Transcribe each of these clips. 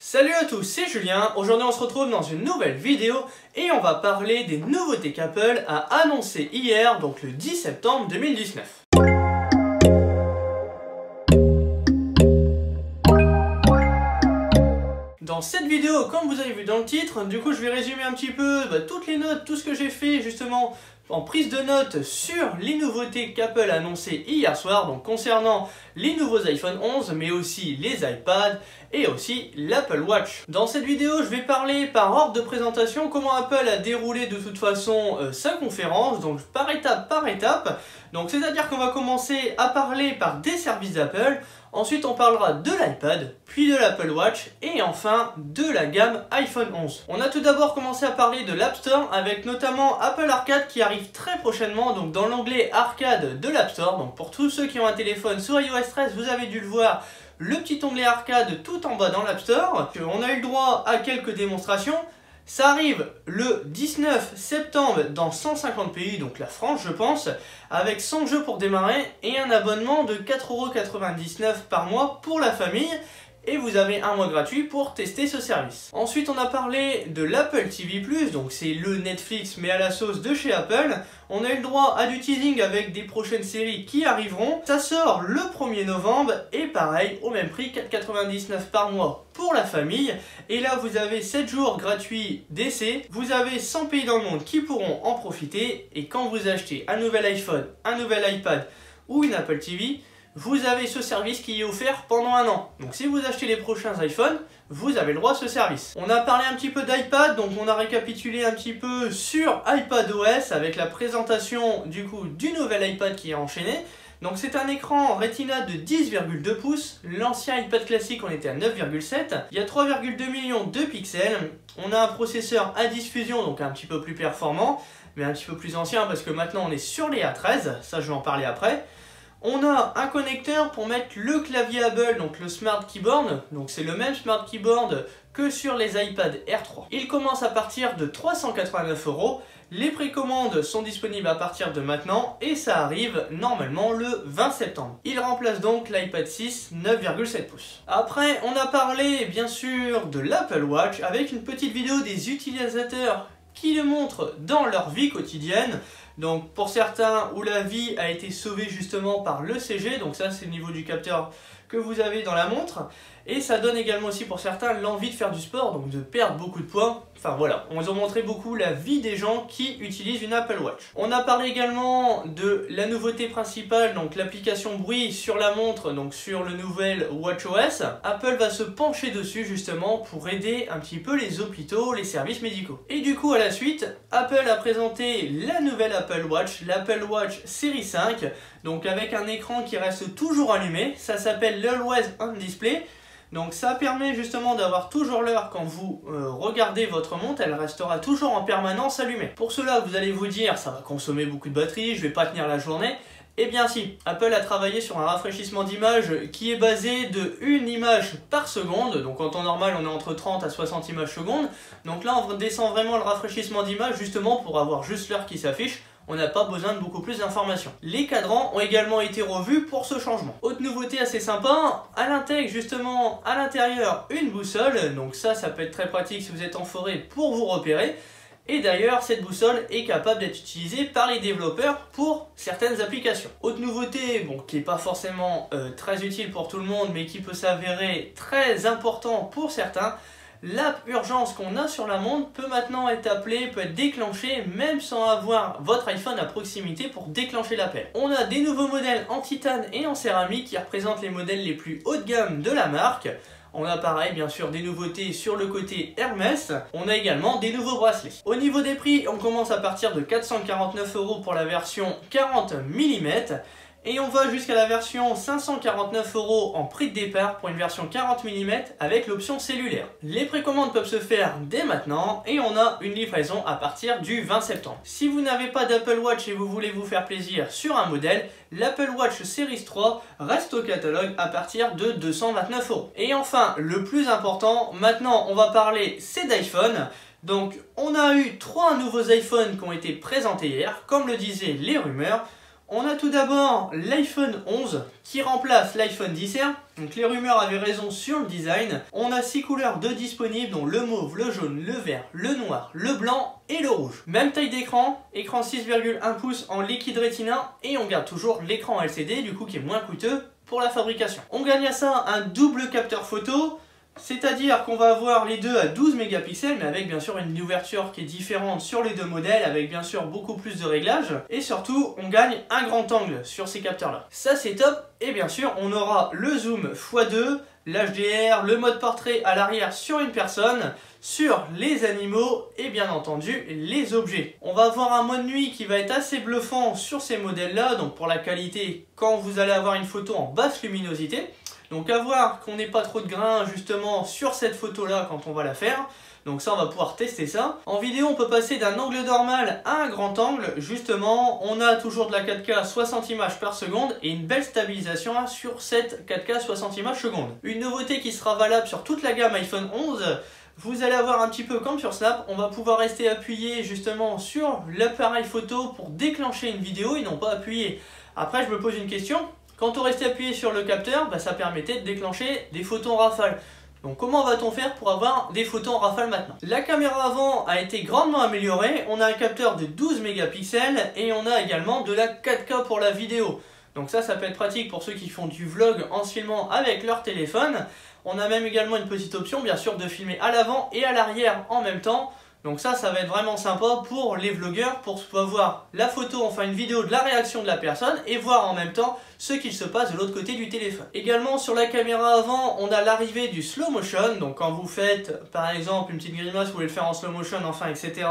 Salut à tous, c'est Julien. Aujourd'hui on se retrouve dans une nouvelle vidéo et on va parler des nouveautés qu'Apple a annoncées hier, donc le 10 septembre 2019. Dans cette vidéo, comme vous avez vu dans le titre, du coup je vais résumer un petit peu toutes les notes, tout ce que j'ai fait justement en prise de notes sur les nouveautés qu'Apple a annoncées hier soir, donc concernant les nouveaux iPhone 11, mais aussi les iPads et aussi l'Apple Watch. Dans cette vidéo, je vais parler par ordre de présentation comment Apple a déroulé de toute façon sa conférence, donc par étape. Donc c'est-à-dire qu'on va commencer à parler par des services d'Apple. Ensuite, on parlera de l'iPad, puis de l'Apple Watch et enfin de la gamme iPhone 11. On a tout d'abord commencé à parler de l'App Store avec notamment Apple Arcade qui arrive très prochainement, donc dans l'onglet Arcade de l'App Store. Donc pour tous ceux qui ont un téléphone sur iOS 13, vous avez dû le voir, le petit onglet Arcade tout en bas dans l'App Store. On a eu le droit à quelques démonstrations. Ça arrive le 19 septembre dans 150 pays, donc la France je pense, avec 100 jeux pour démarrer et un abonnement de 4,99 € par mois pour la famille. Et vous avez un mois gratuit pour tester ce service. Ensuite, on a parlé de l'Apple TV+, donc c'est le Netflix mais à la sauce de chez Apple. On a eu le droit à du teasing avec des prochaines séries qui arriveront. Ça sort le 1er novembre et pareil, au même prix, 4,99 € par mois pour la famille. Et là, vous avez 7 jours gratuits d'essai. Vous avez 100 pays dans le monde qui pourront en profiter. Et quand vous achetez un nouvel iPhone, un nouvel iPad ou une Apple TV, vous avez ce service qui est offert pendant un an. Donc si vous achetez les prochains iPhones, vous avez le droit à ce service. On a parlé un petit peu d'iPad, donc on a récapitulé un petit peu sur iPadOS avec la présentation du coup du nouvel iPad qui est enchaîné. Donc c'est un écran Retina de 10,2 pouces, l'ancien iPad classique on était à 9,7, il y a 3,2 millions de pixels, on a un processeur A10 Fusion donc un petit peu plus performant, mais un petit peu plus ancien parce que maintenant on est sur les A13, ça je vais en parler après. On a un connecteur pour mettre le clavier Apple, donc le Smart Keyboard, donc c'est le même Smart Keyboard que sur les iPad Air 3. Il commence à partir de 389 €, les précommandes sont disponibles à partir de maintenant et ça arrive normalement le 20 septembre. Il remplace donc l'iPad 6 9,7 pouces. Après, on a parlé bien sûr de l'Apple Watch avec une petite vidéo des utilisateurs qui le montrent dans leur vie quotidienne. Donc pour certains où la vie a été sauvée justement par l'ECG, donc ça c'est le niveau du capteur que vous avez dans la montre, et ça donne également aussi pour certains l'envie de faire du sport, donc de perdre beaucoup de poids. Enfin voilà, on vous a montré beaucoup la vie des gens qui utilisent une Apple Watch. On a parlé également de la nouveauté principale, donc l'application bruit sur la montre, donc sur le nouvel WatchOS. Apple va se pencher dessus justement pour aider un petit peu les hôpitaux, les services médicaux. Et du coup à la suite, Apple a présenté la nouvelle Apple Watch, l'Apple Watch Série 5, donc avec un écran qui reste toujours allumé, ça s'appelle l'Always On Display. Donc ça permet justement d'avoir toujours l'heure quand vous regardez votre montre, elle restera toujours en permanence allumée. Pour cela, vous allez vous dire, ça va consommer beaucoup de batterie, je vais pas tenir la journée. Eh bien si, Apple a travaillé sur un rafraîchissement d'image qui est basé de 1 image par seconde, donc en temps normal on est entre 30 à 60 images secondes. Donc là on descend vraiment le rafraîchissement d'image justement pour avoir juste l'heure qui s'affiche. On n'a pas besoin de beaucoup plus d'informations. Les cadrans ont également été revus pour ce changement. Autre nouveauté assez sympa, elle intègre justement à l'intérieur une boussole, donc ça peut être très pratique si vous êtes en forêt pour vous repérer. Et d'ailleurs, cette boussole est capable d'être utilisée par les développeurs pour certaines applications. Autre nouveauté, qui n'est pas forcément très utile pour tout le monde, mais qui peut s'avérer très important pour certains, l'app urgence qu'on a sur la montre peut maintenant être appelée, peut être déclenchée même sans avoir votre iPhone à proximité pour déclencher l'appel. On a des nouveaux modèles en titane et en céramique qui représentent les modèles les plus haut de gamme de la marque. On a pareil bien sûr des nouveautés sur le côté Hermès, on a également des nouveaux bracelets. Au niveau des prix, on commence à partir de 449 € pour la version 40 mm. Et on va jusqu'à la version 549 € en prix de départ pour une version 40 mm avec l'option cellulaire. Les précommandes peuvent se faire dès maintenant et on a une livraison à partir du 20 septembre. Si vous n'avez pas d'Apple Watch et vous voulez vous faire plaisir sur un modèle, l'Apple Watch Series 3 reste au catalogue à partir de 229 €. Et enfin, le plus important, maintenant on va parler c'est d'iPhone. Donc on a eu 3 nouveaux iPhones qui ont été présentés hier, comme le disaient les rumeurs. On a tout d'abord l'iPhone 11 qui remplace l'iPhone XR. Donc les rumeurs avaient raison sur le design. On a 6 couleurs de disponibles, dont le mauve, le jaune, le vert, le noir, le blanc et le rouge. Même taille d'écran, écran 6,1 pouces en liquide Retina et on garde toujours l'écran LCD du coup qui est moins coûteux pour la fabrication. On gagne à ça un double capteur photo. C'est-à-dire qu'on va avoir les deux à 12 mégapixels, mais avec bien sûr une ouverture qui est différente sur les deux modèles, avec bien sûr beaucoup plus de réglages. Et surtout, on gagne un grand angle sur ces capteurs-là. Ça c'est top. Et bien sûr, on aura le zoom x2, l'HDR, le mode portrait à l'arrière sur une personne, sur les animaux et bien entendu les objets. On va avoir un mode nuit qui va être assez bluffant sur ces modèles-là, donc pour la qualité, quand vous allez avoir une photo en basse luminosité. Donc à voir qu'on n'ait pas trop de grains justement sur cette photo là quand on va la faire. Donc ça on va pouvoir tester ça. En vidéo on peut passer d'un angle normal à un grand angle. Justement on a toujours de la 4K 60 images par seconde et une belle stabilisation sur cette 4K 60 images seconde. Une nouveauté qui sera valable sur toute la gamme iPhone 11. Vous allez avoir un petit peu comme sur Snap, on va pouvoir rester appuyé justement sur l'appareil photo pour déclencher une vidéo et non pas appuyer. Après je me pose une question. Quand on restait appuyé sur le capteur, ça permettait de déclencher des photos en rafale. Donc comment va-t-on faire pour avoir des photos en rafale maintenant? La caméra avant a été grandement améliorée. On a un capteur de 12 mégapixels et on a également de la 4K pour la vidéo. Donc ça peut être pratique pour ceux qui font du vlog en se filmant avec leur téléphone. On a même également une petite option bien sûr de filmer à l'avant et à l'arrière en même temps. Donc ça va être vraiment sympa pour les vlogueurs, pour pouvoir voir la photo, enfin une vidéo de la réaction de la personne et voir en même temps ce qu'il se passe de l'autre côté du téléphone. Également sur la caméra avant, on a l'arrivée du slow motion. Donc quand vous faites par exemple une petite grimace, vous voulez le faire en slow motion, enfin etc.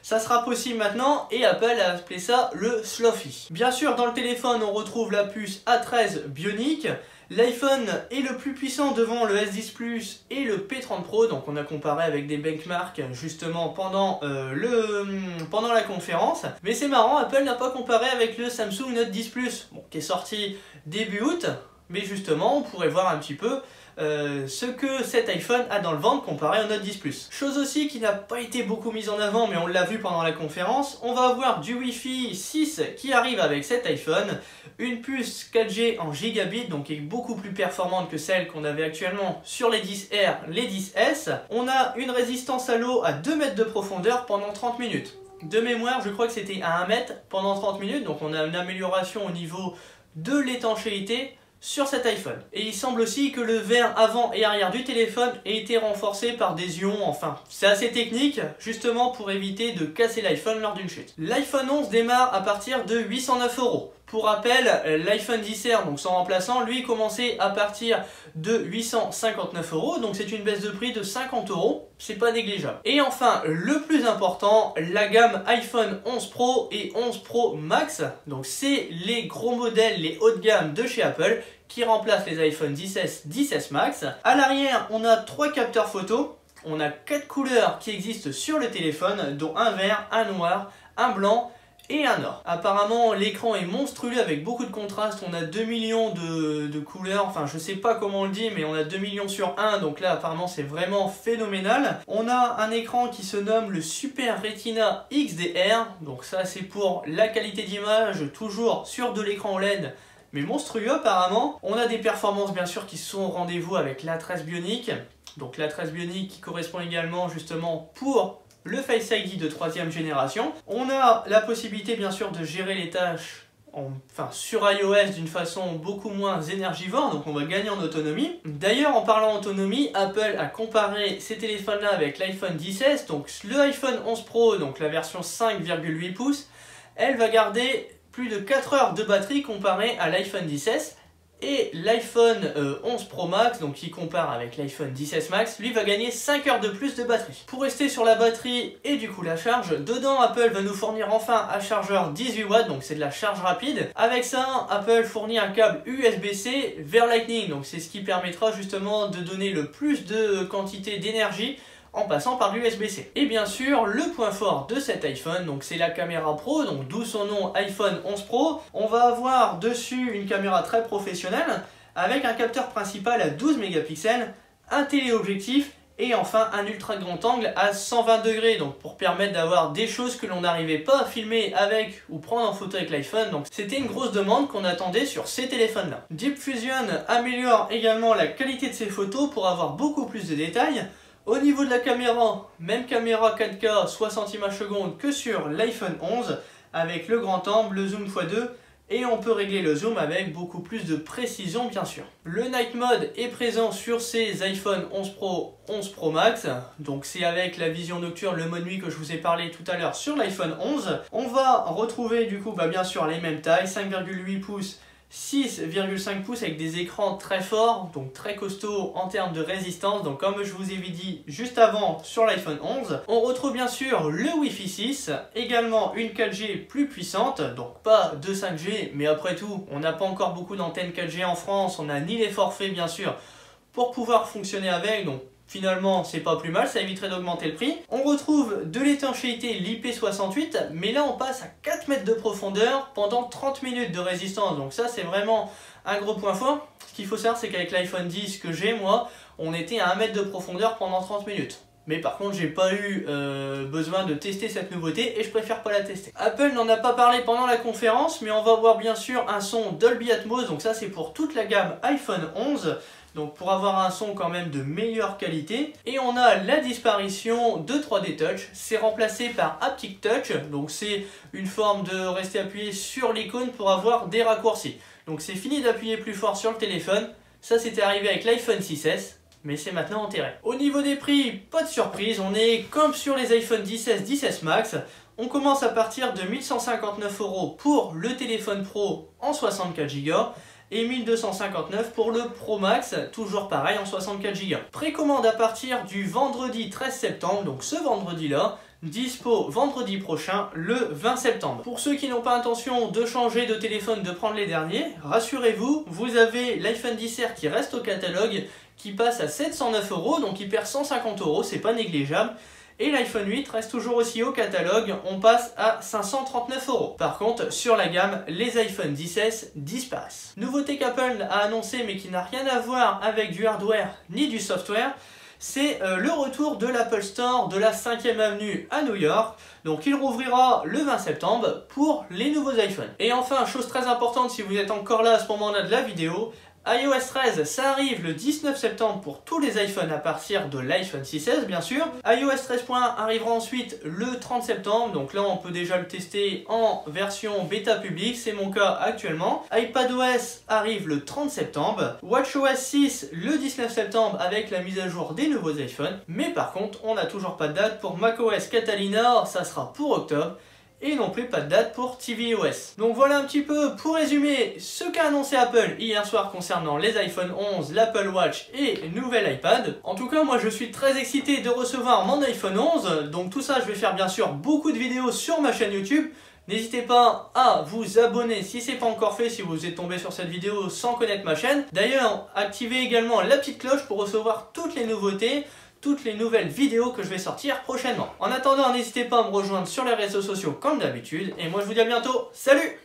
Ça sera possible maintenant et Apple a appelé ça le Slow-Fi. Bien sûr dans le téléphone on retrouve la puce A13 Bionic. L'iPhone est le plus puissant devant le S10 Plus et le P30 Pro, donc on a comparé avec des benchmarks justement pendant la conférence. Mais c'est marrant, Apple n'a pas comparé avec le Samsung Note 10 Plus, qui est sorti début août, mais justement on pourrait voir un petit peu ce que cet iPhone a dans le ventre comparé au Note 10 Plus. Chose aussi qui n'a pas été beaucoup mise en avant, mais on l'a vu pendant la conférence, on va avoir du Wi-Fi 6 qui arrive avec cet iPhone, une puce 4G en gigabit, donc qui est beaucoup plus performante que celle qu'on avait actuellement sur les 10R, les 10S. On a une résistance à l'eau à 2 mètres de profondeur pendant 30 minutes. De mémoire, je crois que c'était à 1 mètre pendant 30 minutes, donc on a une amélioration au niveau de l'étanchéité sur cet iPhone. Et il semble aussi que le verre avant et arrière du téléphone ait été renforcé par des ions, enfin c'est assez technique, justement pour éviter de casser l'iPhone lors d'une chute. L'iPhone 11 démarre à partir de 809 €. Pour rappel, l'iPhone XR, donc son remplaçant, lui commençait à partir de 859 €, donc c'est une baisse de prix de 50 €, c'est pas négligeable. Et enfin, le plus important, la gamme iPhone 11 Pro et 11 Pro Max, donc c'est les gros modèles, les hauts de gamme de chez Apple, qui remplacent les iPhone 10S, 10S Max. À l'arrière, on a 3 capteurs photo, on a 4 couleurs qui existent sur le téléphone, dont un vert, un noir, un blanc, et un or. Apparemment l'écran est monstrueux avec beaucoup de contraste, on a 2 millions de couleurs, enfin je sais pas comment on le dit mais on a 2 millions sur 1, donc là apparemment c'est vraiment phénoménal. On a un écran qui se nomme le Super Retina XDR, donc ça c'est pour la qualité d'image, toujours sur de l'écran OLED, mais monstrueux apparemment. On a des performances bien sûr qui sont au rendez-vous avec l'A13 Bionic, donc l'A13 Bionic qui correspond également justement pour le Face ID de 3e génération. On a la possibilité bien sûr de gérer les tâches sur iOS d'une façon beaucoup moins énergivore, donc on va gagner en autonomie. D'ailleurs en parlant d'autonomie, Apple a comparé ces téléphones là avec l'iPhone 10S, donc le iPhone 11 Pro, donc la version 5,8 pouces, elle va garder plus de 4 heures de batterie comparé à l'iPhone 10S. Et l'iPhone 11 Pro Max, donc qui compare avec l'iPhone 10S Max, lui va gagner 5 heures de plus de batterie. Pour rester sur la batterie et du coup la charge, dedans Apple va nous fournir enfin un chargeur 18 watts, donc c'est de la charge rapide. Avec ça, Apple fournit un câble USB-C vers Lightning, donc c'est ce qui permettra justement de donner le plus de quantité d'énergie en passant par l'USB-C. Et bien sûr, le point fort de cet iPhone, donc c'est la caméra pro, donc d'où son nom iPhone 11 Pro. On va avoir dessus une caméra très professionnelle avec un capteur principal à 12 mégapixels, un téléobjectif Et enfin un ultra grand angle à 120 degrés, donc pour permettre d'avoir des choses que l'on n'arrivait pas à filmer avec ou prendre en photo avec l'iPhone. Donc c'était une grosse demande qu'on attendait sur ces téléphones là. Deep Fusion améliore également la qualité de ses photos pour avoir beaucoup plus de détails. Au niveau de la caméra, même caméra 4K 60 images secondes que sur l'iPhone 11 avec le grand angle, le zoom x2. Et on peut régler le zoom avec beaucoup plus de précision bien sûr. Le Night Mode est présent sur ces iPhone 11 Pro, 11 Pro Max. Donc c'est avec la vision nocturne, le mode nuit que je vous ai parlé tout à l'heure sur l'iPhone 11. On va retrouver du coup bien sûr les mêmes tailles, 5,8 pouces, 6,5 pouces avec des écrans très forts, donc très costauds en termes de résistance. Donc comme je vous ai dit juste avant sur l'iPhone 11, on retrouve bien sûr le Wi-Fi 6, également une 4G plus puissante, donc pas de 5G, mais après tout, on n'a pas encore beaucoup d'antennes 4G en France, on n'a ni les forfaits bien sûr pour pouvoir fonctionner avec, donc finalement, c'est pas plus mal, ça éviterait d'augmenter le prix. On retrouve de l'étanchéité l'IP68, mais là on passe à 4 mètres de profondeur pendant 30 minutes de résistance. Donc ça c'est vraiment un gros point fort. Ce qu'il faut savoir c'est qu'avec l'iPhone 10 que j'ai moi, on était à 1 mètre de profondeur pendant 30 minutes. Mais par contre j'ai pas eu besoin de tester cette nouveauté et je préfère pas la tester. Apple n'en a pas parlé pendant la conférence, mais on va voir bien sûr un son Dolby Atmos, donc ça c'est pour toute la gamme iPhone 11. Donc pour avoir un son quand même de meilleure qualité. Et on a la disparition de 3D Touch. C'est remplacé par Haptic Touch. Donc c'est une forme de rester appuyé sur l'icône pour avoir des raccourcis. Donc c'est fini d'appuyer plus fort sur le téléphone. Ça c'était arrivé avec l'iPhone 6S. Mais c'est maintenant enterré. Au niveau des prix, pas de surprise. On est comme sur les iPhone 10S, 10S Max. On commence à partir de 1159 € pour le téléphone Pro en 64 Go. Et 1259 pour le Pro Max, toujours pareil en 64 Go. Précommande à partir du vendredi 13 septembre, donc ce vendredi là, dispo vendredi prochain, le 20 septembre. Pour ceux qui n'ont pas intention de changer de téléphone, de prendre les derniers, rassurez-vous, vous avez l'iPhone XR qui reste au catalogue, qui passe à 709 €, donc il perd 150 €, c'est pas négligeable. Et l'iPhone 8 reste toujours aussi au catalogue, on passe à 539 €. Par contre, sur la gamme, les iPhone 10S disparaissent. Nouveauté qu'Apple a annoncé mais qui n'a rien à voir avec du hardware ni du software, c'est le retour de l'Apple Store de la 5e avenue à New York. Donc il rouvrira le 20 septembre pour les nouveaux iPhones. Et enfin, chose très importante si vous êtes encore là à ce moment-là de la vidéo, iOS 13, ça arrive le 19 septembre pour tous les iPhones à partir de l'iPhone 6S bien sûr. iOS 13.1 arrivera ensuite le 30 septembre, donc là on peut déjà le tester en version bêta publique, c'est mon cas actuellement. iPadOS arrive le 30 septembre, WatchOS 6 le 19 septembre avec la mise à jour des nouveaux iPhones. Mais par contre, on n'a toujours pas de date pour macOS Catalina, ça sera pour octobre. Et non plus pas de date pour tvOS. Donc voilà un petit peu pour résumer ce qu'a annoncé Apple hier soir concernant les iPhone 11, l'Apple Watch et nouvel iPad. En tout cas moi je suis très excité de recevoir mon iPhone 11, donc tout ça je vais faire bien sûr beaucoup de vidéos sur ma chaîne YouTube. N'hésitez pas à vous abonner si ce n'est pas encore fait, si vous êtes tombé sur cette vidéo sans connaître ma chaîne. D'ailleurs, activez également la petite cloche pour recevoir toutes les nouveautés, toutes les nouvelles vidéos que je vais sortir prochainement. En attendant, n'hésitez pas à me rejoindre sur les réseaux sociaux comme d'habitude. Et moi je vous dis à bientôt. Salut!